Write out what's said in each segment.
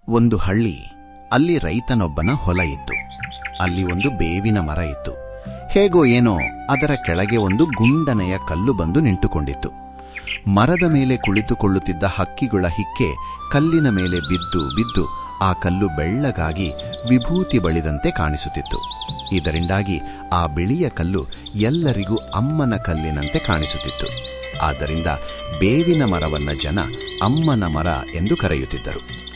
ಒಂದು ಹಳ್ಳಿ. ಅಲ್ಲಿ ರೈತನೊಬ್ಬನ ಹೊಲ ಇತ್ತು. ಅಲ್ಲಿ ಒಂದು ಬೇವಿನ ಮರ ಇತ್ತು. ಹೇಗೋ ಏನೋ ಅದರ ಕೆಳಗೆ ಒಂದು ಗುಂಡನೆಯ ಕಲ್ಲು ಬಂದು ನಿಂತುಕೊಂಡಿತ್ತು. ಮರದ ಮೇಲೆ ಕುಳಿತುಕೊಳ್ಳುತ್ತಿದ್ದ ಹಕ್ಕಿಗಳ ಹಿಕ್ಕೆ ಕಲ್ಲಿನ ಮೇಲೆ ಬಿದ್ದು ಬಿದ್ದು ಆ ಕಲ್ಲು ಬೆಳ್ಳಗಾಗಿ ವಿಭೂತಿ ಬಳಿದಂತೆ ಕಾಣಿಸುತ್ತಿತ್ತು. ಇದರಿಂದಾಗಿ ಆ ಬಿಳಿಯ ಕಲ್ಲು ಎಲ್ಲರಿಗೂ ಅಮ್ಮನ ಕಲ್ಲಿನಂತೆ ಕಾಣಿಸುತ್ತಿತ್ತು. ಆದ್ದರಿಂದ ಬೇವಿನ ಮರವನ್ನ ಜನ ಅಮ್ಮನ ಮರ ಎಂದು ಕರೆಯುತ್ತಿದ್ದರು.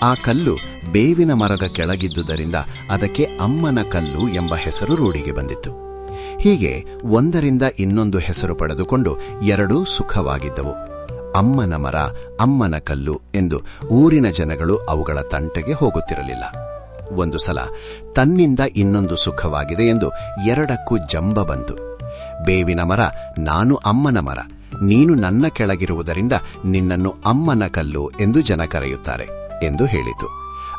ಆ ಕಲ್ಲು ಬೇವಿನ ಮರದ ಕೆಳಗಿದ್ದುದರಿಂದ ಅದಕ್ಕೆ ಅಮ್ಮನ ಕಲ್ಲು ಎಂಬ ಹೆಸರು ರೂಢಿಗೆ ಬಂದಿತ್ತು. ಹೀಗೆ ಒಂದರಿಂದ ಇನ್ನೊಂದು ಹೆಸರು ಪಡೆದುಕೊಂಡು ಎರಡೂ ಸುಖವಾಗಿದ್ದವು. ಅಮ್ಮನ ಮರ, ಅಮ್ಮನ ಕಲ್ಲು ಎಂದು ಊರಿನ ಜನಗಳು ಅವುಗಳ ತಂಟೆಗೆ ಹೋಗುತ್ತಿರಲಿಲ್ಲ. ಒಂದು ಸಲ ತನ್ನಿಂದ ಇನ್ನೊಂದು ಸುಖವಾಗಿದೆ ಎಂದು ಎರಡಕ್ಕೂ ಜಂಬ ಬಂತು. ಬೇವಿನ ಮರ, ನಾನು ಅಮ್ಮನ ಮರ, ನೀನು ನನ್ನ ಕೆಳಗಿರುವುದರಿಂದ ನಿನ್ನನ್ನು ಅಮ್ಮನ ಕಲ್ಲು ಎಂದು ಜನ ಕರೆಯುತ್ತಾರೆ ಎಂದು ಹೇಳಿತು.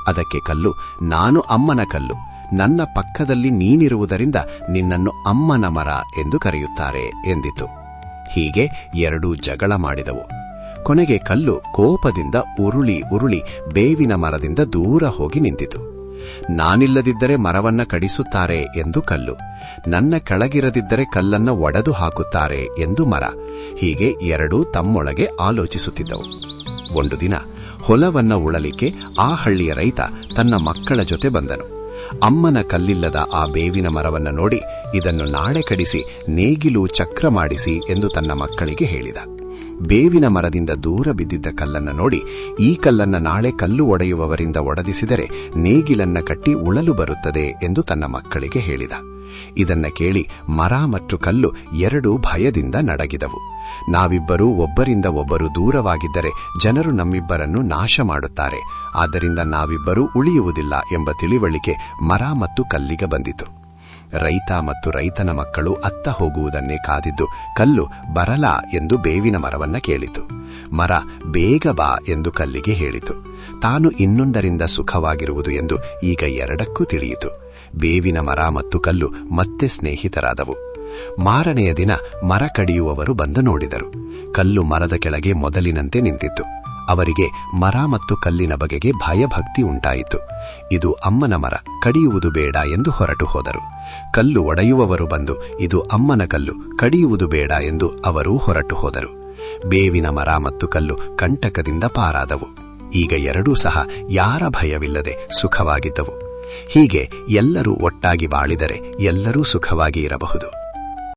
ಅದಕ್ಕೆ ಕಲ್ಲು, ನಾನು ಅಮ್ಮನ ಕಲ್ಲು, ನನ್ನ ಪಕ್ಕದಲ್ಲಿ ನೀನಿರುವುದರಿಂದ ನಿನ್ನನ್ನು ಅಮ್ಮನ ಮರ ಎಂದು ಕರೆಯುತ್ತಾರೆ ಎಂದಿತು. ಹೀಗೆ ಎರಡೂ ಜಗಳ ಮಾಡಿದವು. ಕೊನೆಗೆ ಕಲ್ಲು ಕೋಪದಿಂದ ಉರುಳಿ ಉರುಳಿ ಬೇವಿನ ಮರದಿಂದ ದೂರ ಹೋಗಿ ನಿಂತಿತು. ನಾನಿಲ್ಲದಿದ್ದರೆ ಮರವನ್ನ ಕಡಿಸುತ್ತಾರೆ ಎಂದು ಕಲ್ಲು, ನನ್ನ ಕೆಳಗಿರದಿದ್ದರೆ ಕಲ್ಲನ್ನ ಒಡೆದು ಹಾಕುತ್ತಾರೆ ಎಂದು ಮರ. ಹೀಗೆ ಎರಡೂ ತಮ್ಮೊಳಗೆ ಆಲೋಚಿಸುತ್ತಿದ್ದವು. ಒಂದು ದಿನ ಹೊಲವನ್ನ ಉಳಲಿಕ್ಕೆ ಆ ಹಳ್ಳಿಯ ರೈತ ತನ್ನ ಮಕ್ಕಳ ಜೊತೆ ಬಂದನು. ಅಮ್ಮನ ಕಲ್ಲಿಲ್ಲದ ಆ ಬೇವಿನ ಮರವನ್ನ ನೋಡಿ, ಇದನ್ನು ನಾಳೆ ಕಡಿಸಿ ನೇಗಿಲು ಚಕ್ರ ಮಾಡಿಸಿ ಎಂದು ತನ್ನ ಮಕ್ಕಳಿಗೆ ಹೇಳಿದ. ಬೇವಿನ ಮರದಿಂದ ದೂರ ಬಿದ್ದಿದ್ದ ಕಲ್ಲನ್ನ ನೋಡಿ, ಈ ಕಲ್ಲನ್ನ ನಾಳೆ ಕಲ್ಲು ಒಡೆಯುವವರಿಂದ ಒಡೆದಿಸಿದರೆ ನೇಗಿಲನ್ನ ಕಟ್ಟಿ ಉಳಲು ಬರುತ್ತದೆ ಎಂದು ತನ್ನ ಮಕ್ಕಳಿಗೆ ಹೇಳಿದ. ಇದನ್ನ ಕೇಳಿ ಮರ ಮತ್ತು ಕಲ್ಲು ಎರಡೂ ಭಯದಿಂದ ನಡಗಿದವು. ನಾವಿಬ್ಬರೂ ಒಬ್ಬರಿಂದ ಒಬ್ಬರು ದೂರವಾಗಿದ್ದರೆ ಜನರು ನಮ್ಮಿಬ್ಬರನ್ನು ನಾಶ ಮಾಡುತ್ತಾರೆ, ಆದ್ದರಿಂದ ನಾವಿಬ್ಬರೂ ಉಳಿಯುವುದಿಲ್ಲ ಎಂಬ ತಿಳಿವಳಿಕೆ ಮರ ಮತ್ತು ಕಲ್ಲಿಗೆ ಬಂದಿತು. ರೈತ ಮತ್ತು ರೈತನ ಮಕ್ಕಳು ಅತ್ತ ಹೋಗುವುದನ್ನೇ ಕಾದಿದ್ದು ಕಲ್ಲು ಬರಲಾ ಎಂದು ಬೇವಿನ ಮರವನ್ನ ಕೇಳಿತು. ಮರ ಬೇಗ ಬಾ ಎಂದು ಕಲ್ಲಿಗೆ ಹೇಳಿತು. ತಾನು ಇನ್ನೊಂದರಿಂದ ಸುಖವಾಗಿರುವುದು ಎಂದು ಈಗ ಎರಡಕ್ಕೂ ತಿಳಿಯಿತು. ಬೇವಿನ ಮರ ಮತ್ತು ಕಲ್ಲು ಮತ್ತೆ ಸ್ನೇಹಿತರಾದವು. ಮಾರನೆಯ ದಿನ ಮರ ಕಡಿಯುವವರು ಬಂದು ನೋಡಿದರು. ಕಲ್ಲು ಮರದ ಕೆಳಗೆ ಮೊದಲಿನಂತೆ ನಿಂತಿತ್ತು. ಅವರಿಗೆ ಮರ ಮತ್ತು ಕಲ್ಲಿನ ಬಗೆಗೆ ಭಯಭಕ್ತಿ ಉಂಟಾಯಿತು. ಇದು ಅಮ್ಮನ ಮರ, ಕಡಿಯುವುದು ಬೇಡ ಎಂದು ಹೊರಟು ಹೋದರು. ಕಲ್ಲು ಒಡೆಯುವವರು ಬಂದು ಇದು ಅಮ್ಮನ ಕಲ್ಲು, ಕಡಿಯುವುದು ಬೇಡ ಎಂದು ಅವರೂ ಹೊರಟು ಹೋದರು. ಬೇವಿನ ಮರ ಮತ್ತು ಕಲ್ಲು ಕಂಟಕದಿಂದ ಪಾರಾದವು. ಈಗ ಎರಡೂ ಸಹ ಯಾರ ಭಯವಿಲ್ಲದೆ ಸುಖವಾಗಿದ್ದವು. ಹೀಗೆ ಎಲ್ಲರೂ ಒಟ್ಟಾಗಿ ಬಾಳಿದರೆ ಎಲ್ಲರೂ ಸುಖವಾಗಿ ಇರಬಹುದು.